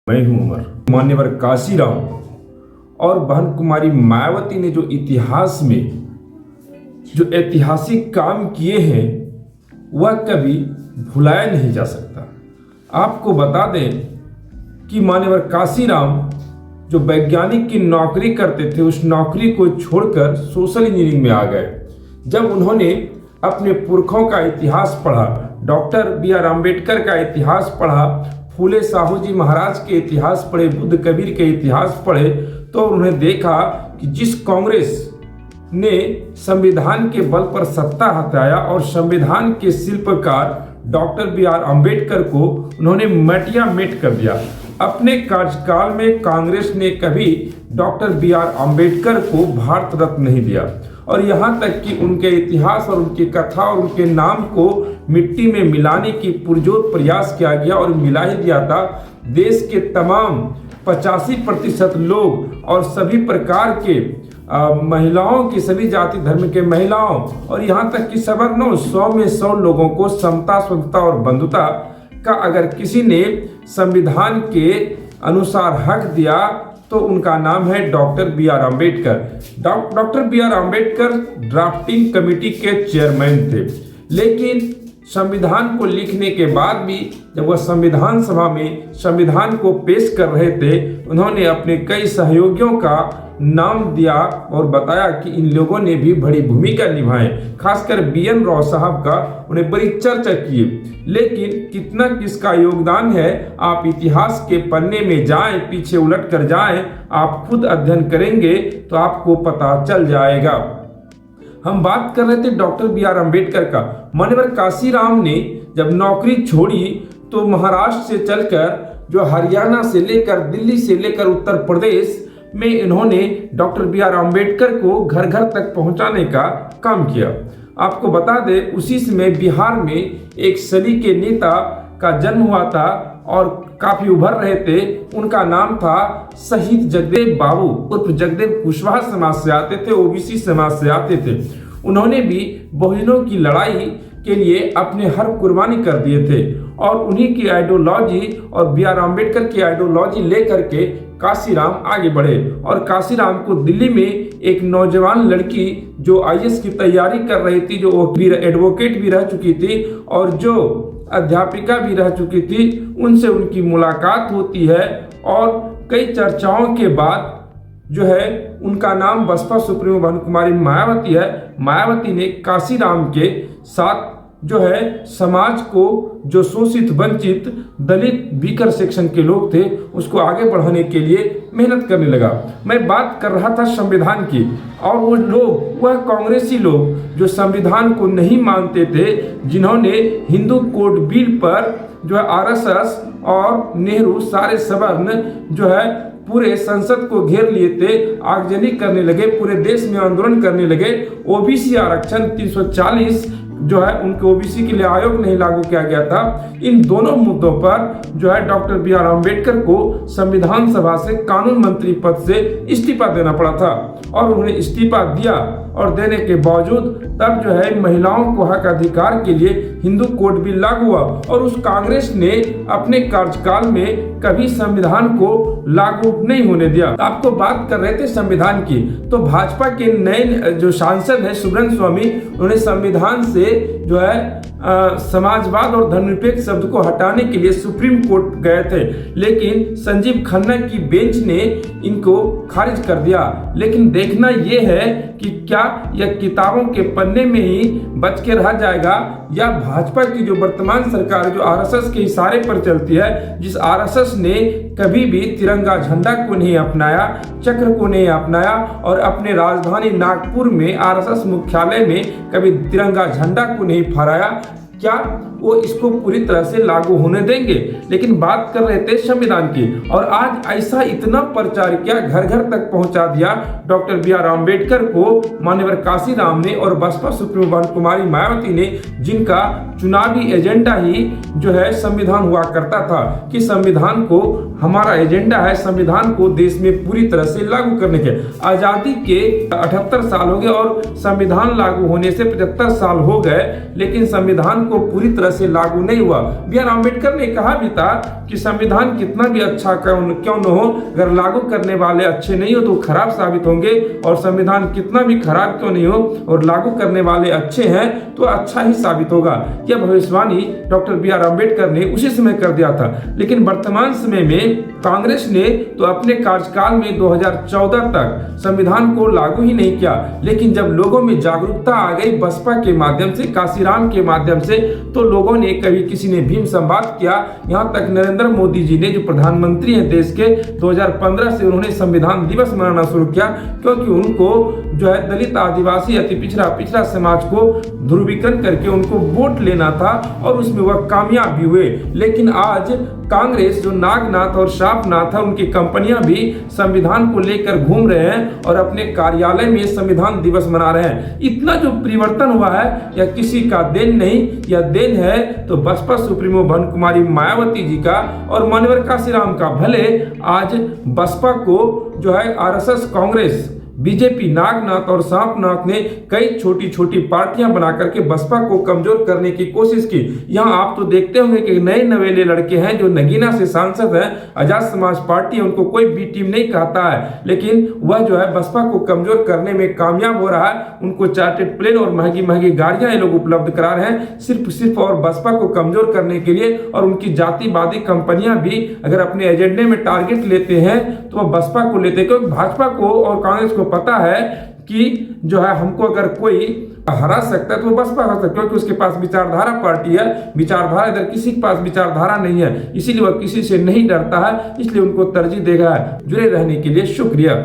मैं हूं उमर। मान्यवर काशीराम और बहन कुमारी मायावती ने जो इतिहास में जो ऐतिहासिक काम किए हैं वह कभी भुलाया नहीं जा सकता। आपको बता दें कि मान्यवर काशीराम जो वैज्ञानिक की नौकरी करते थे उस नौकरी को छोड़कर सोशल इंजीनियरिंग में आ गए। जब उन्होंने अपने पुरखों का इतिहास पढ़ा, डॉक्टर बी आर अम्बेडकर का इतिहास पढ़ा, फूले साहू जी महाराज के इतिहास पढ़े, बुद्ध कबीर के इतिहास पढ़े, तो उन्होंने देखा कि जिस कांग्रेस ने संविधान के बल पर सत्ता हटाया और संविधान के शिल्पकार डॉक्टर बी आर अम्बेडकर को उन्होंने मटिया मेट कर दिया। अपने कार्यकाल में कांग्रेस ने कभी डॉक्टर बी आर अम्बेडकर को भारत रत्न नहीं दिया और यहाँ तक कि उनके इतिहास और उनकी कथा और उनके नाम को मिट्टी में मिलाने की पुरजोर प्रयास किया गया और मिला ही दिया था। देश के तमाम 85% लोग और सभी प्रकार के महिलाओं की, सभी जाति धर्म के महिलाओं और यहाँ तक कि सवर्णों 100 में 100 लोगों को समता, स्वतंत्रता और बंधुता का अगर किसी ने संविधान के अनुसार हक दिया तो उनका नाम है doctor B R Ambedkar. Doctor B R Ambedkar drafting committee के चेयरमैन थे, लेकिन संविधान को लिखने के बाद भी जब वह संविधान सभा में संविधान को पेश कर रहे थे, उन्होंने अपने कई सहयोगियों का नाम दिया और बताया कि इन लोगों ने भी बड़ी भूमिका निभाई। खासकर BN राव साहब का उन्हें बड़ी चर्चा की। लेकिन कितना किसका योगदान है आप इतिहास के पन्ने में जाएं, पीछे उलट कर जाएं, आप खुद अध्ययन करेंगे तो आपको पता चल जाएगा। हम बात कर रहे थे डॉक्टर बी आर अम्बेडकर का। मान्यवर काशीराम ने जब नौकरी छोड़ी तो महाराष्ट्र से चलकर जो हरियाणा से लेकर, दिल्ली से लेकर उत्तर प्रदेश में इन्होंने डॉक्टर बी आर अम्बेडकर को घर घर तक पहुंचाने का काम किया। आपको बता दें उसी समय बिहार में एक सदी के नेता का जन्म हुआ था और काफी उभर रहे थे। उनका नाम था शहीद जगदेव बाबू उर्फ जगदेव कुशवाहा समाज से आते थे, OBC समाज से आते थे। उन्होंने भी बहुजनों की लड़ाई के लिए अपने हर कुर्बानी कर दिए थे और उन्हीं की आइडियोलॉजी और बी आर अम्बेडकर की आइडियोलॉजी लेकर के काशीराम आगे बढ़े। और काशीराम को दिल्ली में एक नौजवान लड़की जो IAS की तैयारी कर रही थी, जो एडवोकेट भी रह चुकी थी और जो अध्यापिका भी रह चुकी थी, उनसे उनकी मुलाकात होती है और कई चर्चाओं के बाद जो है उनका नाम बसपा सुप्रीमो बहन कुमारी मायावती है। मायावती ने काशीराम के साथ जो है समाज को जो शोषित, वंचित, दलित, बीकर सेक्शन के लोग थे उसको आगे बढ़ाने के लिए मेहनत करने लगा। मैं बात कर रहा था संविधान की और वो लोग, वह कांग्रेसी लोग जो संविधान को नहीं मानते थे, जिन्होंने हिंदू कोड बिल पर जो है RSS और नेहरू सारे सवर्ण जो है पूरे संसद को घेर लिए थे, आगजनी करने लगे, पूरे देश में आंदोलन करने लगे। OBC आरक्षण 340 जो है उनके OBC के लिए आयोग नहीं लागू किया गया था। इन दोनों मुद्दों पर जो है डॉक्टर बी आर अम्बेडकर को संविधान सभा से कानून मंत्री पद से इस्तीफा देना पड़ा था और उन्होंने इस्तीफा दिया और देने के बावजूद तब जो है महिलाओं को हक अधिकार के लिए हिंदू कोड बिल लागू हुआ और उस कांग्रेस ने अपने कार्यकाल में कभी संविधान को लागू नहीं होने दिया। आपको बात कर रहे थे संविधान की, तो भाजपा के नए जो सांसद है सुब्रन स्वामी, उन्होंने संविधान से जो है समाजवाद और धर्मनिरपेक्ष शब्द को हटाने के लिए सुप्रीम कोर्ट गए थे, लेकिन संजीव खन्ना की बेंच ने इनको खारिज कर दिया। लेकिन देखना यह है कि क्या यह किताबों के पन्ने में ही बच के रह जाएगा या भाजपा की जो वर्तमान सरकार जो RSS के इशारे पर चलती है, जिस RSS ने कभी भी तिरंगा झंडा को नहीं अपनाया, चक्र को नहीं अपनाया और अपने राजधानी नागपुर में RSS मुख्यालय में कभी तिरंगा झंडा को नहीं फहराया, क्या वो इसको पूरी तरह से लागू होने देंगे? लेकिन बात कर रहे थे संविधान की और आज ऐसा इतना प्रचार किया, घर घर तक पहुंचा दिया डॉक्टर बी आर अम्बेडकर को मान्यवर काशीराम ने और बसपा सुप्रीमो बहन कुमारी मायावती ने, जिनका चुनावी एजेंडा ही जो है संविधान हुआ करता था कि संविधान को हमारा एजेंडा है संविधान को देश में पूरी तरह से लागू करने के। आज़ादी के 78 साल हो गए और संविधान लागू होने से 75 साल हो गए, लेकिन संविधान को को पूरी तरह से लागू नहीं हुआ। बी आर अम्बेडकर ने कहा भी था कि संविधान कितना भी अच्छा क्यों न हो, अगर लागू करने वाले अच्छे नहीं हो तो खराब साबित होंगे, और संविधान कितना भी खराब क्यों नहीं हो और लागू करने वाले अच्छे हैं तो अच्छा ही साबित होगा। यह भविष्यवाणी डॉक्टर बी आर अम्बेडकर ने उसी समय कर दिया था। लेकिन वर्तमान समय में कांग्रेस ने तो अपने कार्यकाल में 2014 तक संविधान को लागू ही नहीं किया। लेकिन जब लोगों में जागरूकता आ गई बसपा के माध्यम से, काशीराम के माध्यम से, तो लोगों ने, कभी किसी ने भीम संवाद किया, यहाँ तक नरेंद्र मोदी जी ने, जो प्रधानमंत्री हैं देश के, 2015 से उन्होंने संविधान दिवस मनाना शुरू किया, क्योंकि उनको जो है दलित, आदिवासी, अति पिछड़ा समाज को ध्रुवीकरण करके उनको वोट लेना था, और उसमें वह कामयाब भी हुए। लेकिन आज कांग्रेस जो नागनाथ और शापनाथ है, उनकी कंपनियां भी संविधान को लेकर घूम रहे हैं और अपने कार्यालय में संविधान दिवस मना रहे हैं। इतना जो परिवर्तन हुआ है यह किसी का देन नहीं, यह देन है तो बसपा सुप्रीमो बहन कुमारी मायावती जी का और मान्यवर काशीराम का। भले आज बसपा को जो है आरएसएस, कांग्रेस, बीजेपी, नागनाथ और सांपनाथ ने कई छोटी छोटी पार्टियां बना करके बसपा को कमजोर करने की कोशिश की। यहाँ आप तो देखते होंगे कि नए नवेले लड़के हैं जो नगीना से सांसद हैं, आजाद समाज पार्टी है, उनको कोई बी टीम नहीं कहता है, लेकिन वह जो है बसपा को कमजोर करने में कामयाब हो रहा है। उनको चार्टेड प्लेन और महंगी महंगी गाड़ियां ये लोग उपलब्ध करा रहे हैं सिर्फ और बसपा को कमजोर करने के लिए। और उनकी जातिवादी कंपनियां भी अगर अपने एजेंडे में टारगेट लेते हैं तो वह बसपा को लेते हैं, क्योंकि भाजपा को और कांग्रेस को पता है कि जो है हमको अगर कोई हरा सकता है तो वो बसपा हरा सकता है, क्योंकि उसके पास विचारधारा पार्टी है। विचारधारा इधर किसी के पास विचारधारा नहीं है, इसीलिए वह किसी से नहीं डरता है, इसलिए उनको तरजीह देगा है। जुड़े रहने के लिए शुक्रिया।